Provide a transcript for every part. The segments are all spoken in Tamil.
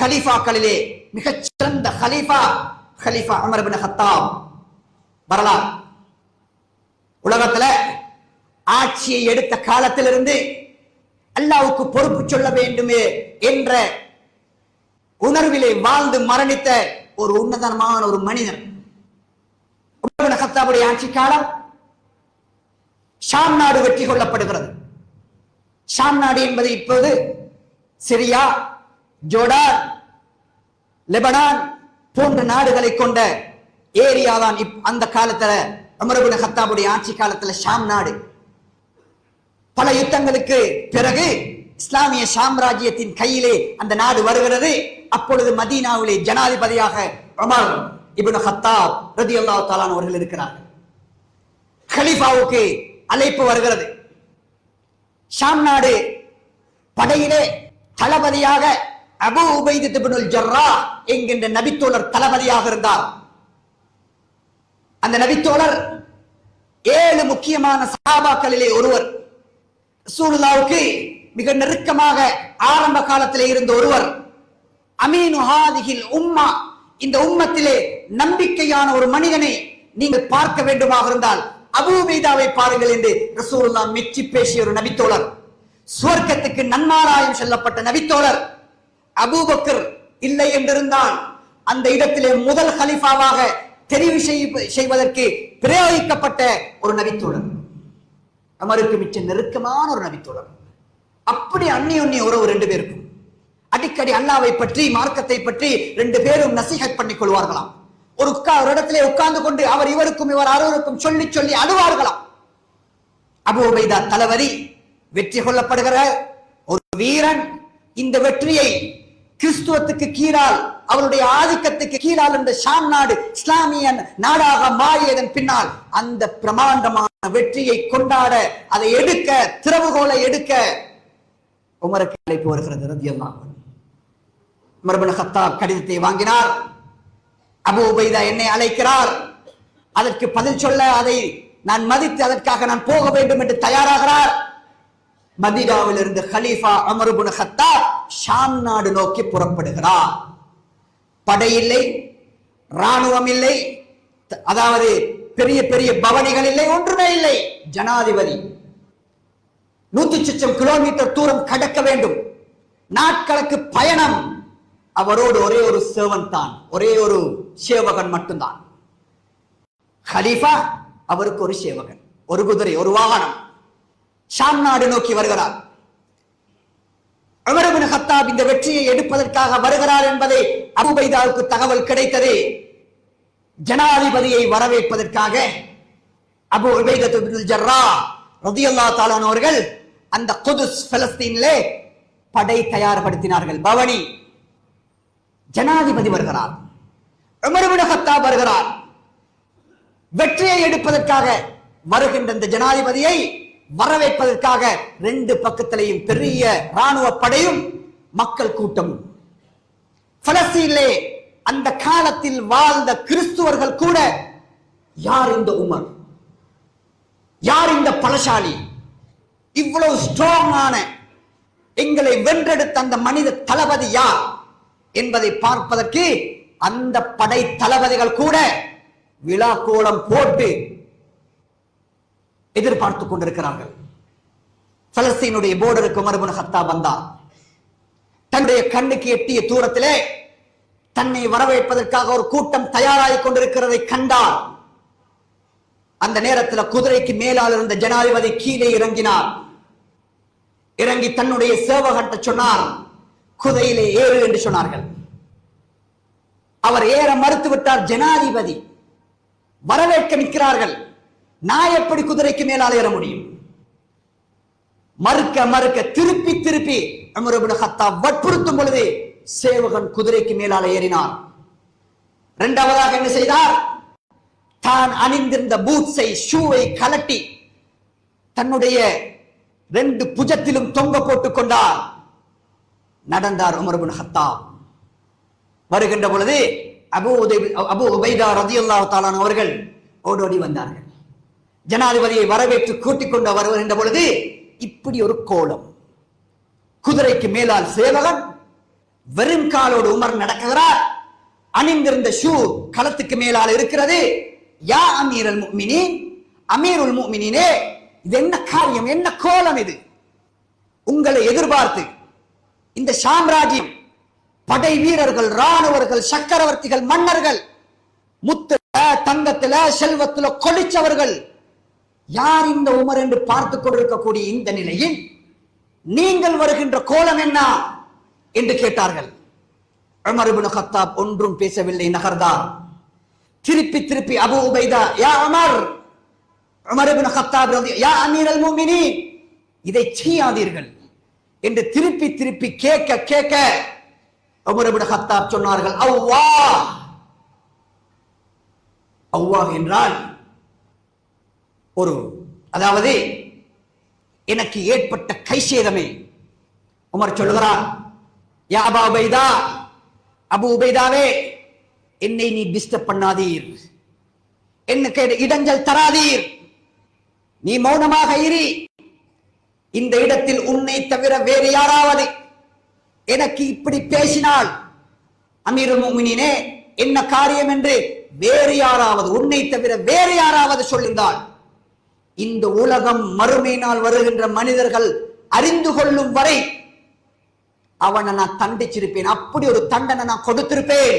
கலீஃபாக்களிலே மிகச்சிறந்த கலீஃபா உமர் இப்னு கத்தாப். வரலாறு உலகத்துல ஆட்சியை எடுத்த காலத்திலிருந்து அல்லாஹ்வுக்கு பொறுப்பு சொல்ல வேண்டுமே என்ற உணர்விலே வாழ்ந்து மரணித்த ஒரு உன்னதமான ஒரு மனிதன். உமர் இப்னு கத்தாபுடைய ஆட்சி காலம் ஷாம் நாடு வெற்றி கொள்ளப்படுகிறது. ஷாம் நாடு என்பது இப்போது சிரியா, ஜோர்டான், லெபனான் போன்ற நாடுகளை கொண்ட ஏரியா தான் அந்த காலத்துல உமர் இப்னு கத்தாபுடைய ஆட்சி காலத்துல ஷாம் நாடு. பல யுத்தங்களுக்கு பிறகு இஸ்லாமிய சாம்ராஜ்யத்தின் கையிலே அந்த நாடு வருகிறது. அப்பொழுது மதீனாவிலே ஜனாதிபதியாக உமர் இப்னு கத்தாப் ரலியல்லாஹு தஆலா அவர்கள் இருக்கிறார்கள். கலீஃபாவுக்கு அழைப்பு வருகிறது. ஷாம் நாடு படையிலே தளபதியாக அபூ உபைதா இப்னுல் ஜர்ராஹ் என்கின்ற நபித்தோழர் தளபதியாக இருந்தார். அந்த நபித்தோழர் 7 முக்கியமான சஹாபாக்களிலே ஒருவர். ரசூலுல்லாஹ்வுக்கு மிக நெருக்கமாக ஆரம்ப காலத்திலே இருந்த ஒருவர். அமீனு ஹாதிஹில் உம்மா, இந்த உம்மத்திலே நம்பிக்கையான ஒரு மனிதனை நீங்கள் பார்க்க வேண்டுமாக இருந்தால் அபூ உபைதாவை பாருங்கள் என்று ரசூலுல்லாஹ் மெச்சி பேசிய ஒரு நபித்தோழர். சுவர்க்கத்துக்கு நன்மாராயம் சொல்லப்பட்ட நபித்தோழர். அபூபக்கர் இல்லை என்றிருந்தால் அந்த இடத்திலே முதல் கலீஃபாவாக தெரிவு செய்வதற்கு பிரயோகிக்கப்பட்ட ஒரு நபித்தோழர். அமருக்கு மிச்ச நெருக்கமான ஒரு நபித்தோழர். அப்படி அந்நிய உறவு 2 பேருக்கும். அடிக்கடி அல்லாஹ்வை பற்றி மார்க்கத்தை பற்றி 2 பேரும் நசீஹத் பண்ணிக் கொள்வார்களாம். ஒரு இடத்திலே உட்கார்ந்து கொண்டு அவர் இவருக்கும் இவர் அருவருக்கும் சொல்லி சொல்லி அழுவார்களாம். அபூ உபைதா தளபதி வெற்றி கொள்ளப்படுகிற ஒரு வீரன். இந்த வெற்றியை கிறிஸ்துவத்துக்கு கீழால், அவருடைய ஆதிக்கத்துக்கு கீழால் இந்த ஷாம் நாடு இஸ்லாமிய நாடாக மாறியதன் பின்னால் அந்த பிரமாண்டமான வெற்றியை கொண்டாட, அதை எடுக்க, திறவுகோலை எடுக்க உமருக்கு அழைப்பு வருகிறது ரலியல்லாஹு அன்ஹு. உமர் இப்னு கத்தாப் கடிதத்தை வாங்கினார். அபூ உபைதா என்னை அழைக்கிறார், அதற்கு பதில் சொல்ல அதை நான் மதித்து அதற்காக நான் போக வேண்டும் என்று தயாராகிறார். மதீனாவில் இருந்து கலீஃபா உமர் இப்னு கத்தாப் ஷாம் நாடு நோக்கி புறப்படுகிறார். படை இல்லை, ராணுவம் இல்லை, அதாவது பெரிய பெரிய பவனிகள் இல்லை, ஒன்றுமே இல்லை. ஜனாதிபதி 100 லட்சம் கிலோமீட்டர் தூரம் கடக்க வேண்டும். நாட்களுக்கு பயணம். அவரோடு ஒரே ஒரு சேவன் தான், ஒரே ஒரு சேவகன் மட்டும்தான். கலீஃபா, அவருக்கு ஒரு சேவகன், ஒரு குதிரை, ஒரு வாகனம். ஷாம் நாடு நோக்கி வருகிறார். உமர் இப்னு கத்தாப் இந்த வெற்றியை எடுப்பதற்காக வருகிறார் என்பதை அபூ உபைதாவுக்கு தகவல் கிடைத்தது. ஜனாதிபதியை வரவேற்பதற்காக அபூ உபைதா இப்னுல் ஜர்ராஹ் ரலியல்லாஹு தஆலா அவர்கள் அந்த குதுஸ் பலஸ்தீனிலே படை தயார்படுத்தினார்கள். பவனி. ஜனாதிபதி வருகிறார், உமர் இப்னு கத்தாப் வருகிறார். வெற்றியை எடுப்பதற்காக வருகின்ற இந்த ஜனாதிபதியை வரவேற்பதற்காக 2 பக்கத்திலேயும் பெரிய ராணுவ படையும் மக்கள் கூட்டமும். பலஸ்தீனிலே அந்த காலத்தில் வாழ்ந்த கிறிஸ்துவர்கள் கூட, யார் இந்த உமர், யார் இந்த பலசாலி, இவ்வளவு ஸ்ட்ராங்கான எங்களை வென்றெடுத்த அந்த மனித தளபதி யார் என்பதை பார்ப்பதற்கு அந்த படை தளபதிகள் கூட விழா கோலம் போட்டு எதிர்பார்த்துக் கொண்டிருக்கிறார்கள். பலஸ்தீனுடைய போர்டருக்கு உமர் இப்னு கத்தாப் வந்தார். தன்னுடைய கண்ணுக்கு எட்டிய தூரத்திலே தன்னை வரவேற்பதற்காக ஒரு கூட்டம் தயாராகிக் கொண்டிருக்கிறதை கண்டார். அந்த நேரத்தில் குதிரைக்கு மேலால் இருந்த ஜனாதிபதி கீழே இறங்கினார். இறங்கி தன்னுடைய சேவகன்ட்ட சொன்னார், குதிரையிலே ஏறு என்று சொன்னார்கள். அவர் ஏற மறுத்து விட்டார். ஜனாதிபதி வரவேற்க நிற்கிறார்கள். நான் எப்படி குதிரைக்கு மேலால் ஏற முடியும்? மறுக்க மறுக்க திருப்பி திருப்பி உமர் இப்னு கத்தாப் வற்புறுத்தும் பொழுது சேவகன் குதிரைக்கு மேலால் ஏறினார். இரண்டாவதாக என்ன செய்தார்? தான் அணிந்திருந்த பூட்ஸை, ஷூவை கலட்டி தன்னுடைய 2 புஜத்திலும் தொங்க போட்டுக் கொண்டார். நடந்தார் உமர் இப்னு கத்தாப். வருகின்ற பொழுது அபூ உபைதா ரலியல்லாஹு தஆலா அவர்கள் ஓடோடி வந்தார்கள். ஜனாதிபதியை வரவேற்று கூட்டிக் கொண்டு வருகின்ற பொழுது இப்படி ஒரு கோலம். குதிரைக்கு மேலால் சேவகன், வெறும் காலோடு உமர் நடக்குகிறார். அணிந்திருந்த ஷூ களத்துக்கு மேலால் இருக்கிறது. யா அமீரல் முஃமினீன், அமீருல் முஃமினீனே, இது என்ன காரியம், என்ன கோலம் இது? உங்களை எதிர்பார்த்து இந்த சாம்ராஜ்யம், படை வீரர்கள், ராணுவர்கள், சக்கரவர்த்திகள், மன்னர்கள், முத்துல தங்கத்துல செல்வத்துல கொளிச்சவர்கள், யார் இந்த உமர் என்று பார்த்துக் கொண்டிருக்கக்கூடிய இந்த நிலையில் நீங்கள் வருகின்ற கோலம் என்ன என்று கேட்டார்கள். உமர் இப்னு கத்தாப் ஒன்றும் பேசவில்லை, நகர்ந்தார். திருப்பி திருப்பி அபூ உபைதா, யா உமர், உமர் இப்னு கத்தாப் யா அமீரல் முஃமினீன், இதை செய்யாதீர்கள் என்று திருப்பி திருப்பி கேட்க கேட்க உமர் இப்னு கத்தாப் சொன்னார்கள், அல்லாஹ். அல்லாஹ் என்றால் ஒரு, அதாவது எனக்கு ஏற்பட்ட கைசேதமே. உமர் சொல்லுகிறார், யா அபா உபைதா, அபு உபைதாவே, என்னை நீ டிஸ்டர்ப் பண்ணாதீர், எனக்கு இடைஞ்சல் தராதீர், நீ மௌனமாக இரு. இந்த இடத்தில் உன்னை தவிர வேறு யாராவது எனக்கு இப்படி பேசினால், அமீருல் முஃமினீனே, என்ன காரியம் என்று வேறு யாராவது, உன்னை தவிர வேறு யாராவது சொல்லுங்கள், இந்த உலகம் மறுமை நாள் வருகின்ற மனிதர்கள் அறிந்து கொள்ளும் வரை அவனை நான் தண்டிச்சிருப்பேன், அப்படி ஒரு தண்டனை நான் கொடுத்திருப்பேன்.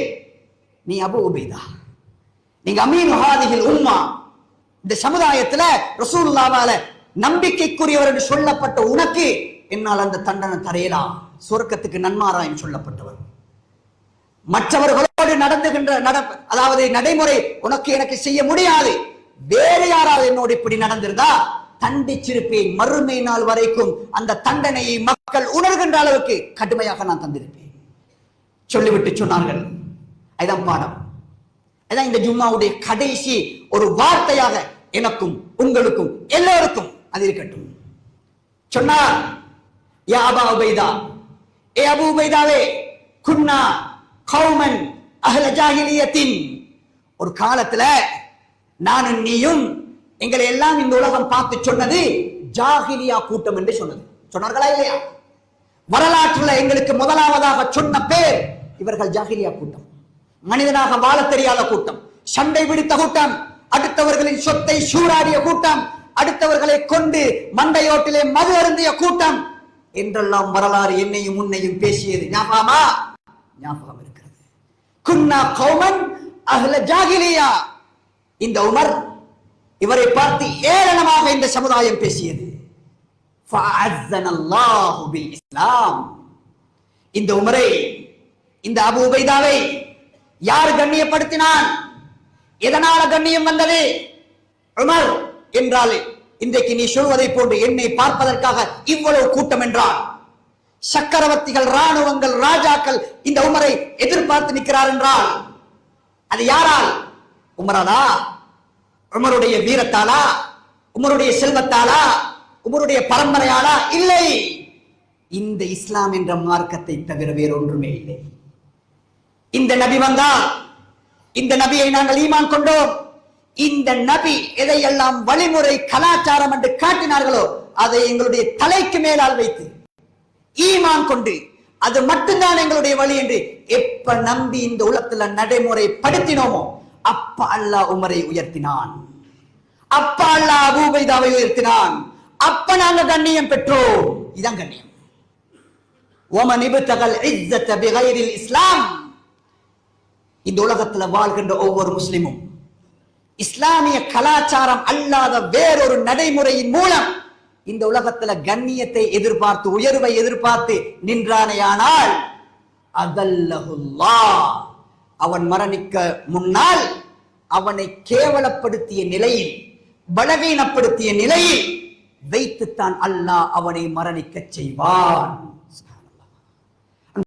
நீ அபு உபைதா, நீங்க அமீன் ஹாதிஹில் உம்மா, இந்த சமுதாயத்துல ரசூலுல்லாஹ்வால நம்பிக்கைக்குரியவர் என்று சொல்லப்பட்ட உனக்கு என்னால் அந்த தண்டனை தரையலாம். சொர்க்கத்துக்கு நன்மாராயம் சொல்லப்பட்டவர். மற்றவர்களோடு நடந்துகின்ற அதாவது நடைமுறை உனக்கு எனக்கு செய்ய முடியாது. வேறு யாராவது என்னோடு இப்படி நடந்திருந்தா தண்டிச்சிருப்பேன். மறுமை நாள் வரைக்கும் அந்த தண்டனையை மக்கள் உணர்கின்ற அளவுக்கு கடுமையாக நான் தந்திருப்பேன் சொல்லிவிட்டு சொன்னார்கள். அதுதான் பாடம். அதான் இந்த ஜும்மாவுடைய கடைசி ஒரு வார்த்தையாக எனக்கும் உங்களுக்கும் எல்லோருக்கும் அது இருக்கட்டும். சொன்னார், யா அபா உபைதா, ஏ அபு உபைதாவே, குன்னா கௌமன் அஹ்ல ஜாஹிலியத்தின், ஒரு காலத்துல நானும் நீயும் எங்களை எல்லாம் இந்த உலகம் பார்த்து சொன்னது ஜாஹிலியா கூட்டம் என்று சொன்னது. சொன்னார்களா இல்லையா? வரலாற்றுல எங்களுக்கு முதலாவதாக சொன்ன பேர் இவர்கள் ஜாஹிலியா கூட்டம், மனிதனாக வாழ தெரியாத கூட்டம், சண்டை பிடித்த கூட்டம், அடுத்தவர்களின் சொத்தை சூறாடிய கூட்டம், அடுத்தவர்களை கொண்டு மண்டையோட்டிலே மது அருந்திய கூட்டம் என்றெல்லாம் வரலாறு என்னையும் உன்னையும் பேசியது ஞாபகமா? ஞாபகம் இருக்கிறது. குன்னா கௌமன் அஹ்ல ஜாஹிலியா. இந்த உமர் இவரை பார்த்து ஏளனமாக இந்த சமுதாயம் பேசியது. ஃபஅஸ்ஸனல்லாஹு பில் இஸ்லாம். இந்த உமரை, இந்த அபு உபைதாவை யார் கண்ணியப்படுத்தினான்? எதனால கண்ணியம் வந்தது? உமர் என்றால் இன்றைக்கு நீ சொல்வதை போன்று என்னை பார்ப்பதற்காக இவ்வளவு கூட்டம் என்றால், சக்கரவர்த்திகள், ராணுவங்கள், ராஜாக்கள் இந்த உமரை எதிர்பார்த்து நிற்கிறார் என்றால் அது யாரால்? உமராலா? உமருடைய வீரத்தாலா? உமருடைய செல்வத்தாலா? உமருடைய பரம்பரையாலா? இல்லை. இந்த இஸ்லாம் என்ற மார்க்கத்தை தவிர வேறொன்றுமே இல்லை. இந்த நபி வந்தால், இந்த நபியை நாங்கள் ஈமான் கொண்டோம். இந்த நபி எதையெல்லாம் வழிமுறை கலாச்சாரம் என்று காட்டினார்களோ அதை எங்களுடைய தலைக்கு மேலால் வைத்து ஈமான் கொண்டு அது மட்டும்தான் எங்களுடைய வழி என்று எப்ப நம்பி இந்த உலகத்துல நடைமுறைப்படுத்தினோமோ அப்ப அல்லாஹ் உமரை உயர்த்தினான், அப்ப அல்லாஹ் அபூ உபைதாவை உயர்த்தினான், அப்ப நாங்க கண்ணியம் பெற்றோம். இதான் கண்ணியம். வமன் இப்தகல் இஸ்ஸத பிகைரில் இஸ்லாம். இந்த உலகத்துல வாழ்கின்ற ஒவ்வொரு முஸ்லிமும் இஸ்லாமிய கலாச்சாரம் அல்லாத வேறொரு நடைமுறையின் மூலம் இந்த உலகத்துல கண்ணியத்தை எதிர்பார்த்து, உயர்வை எதிர்பார்த்து நின்றானேயானால் அதல்லஹுல்லாஹ், அவன் மரணிக்க முன்னால் அவனை கேவலப்படுத்திய நிலையில், பலவீனப்படுத்திய நிலையில் வைத்துத்தான் அல்லாஹ் அவனை மரணிக்க செய்வான்.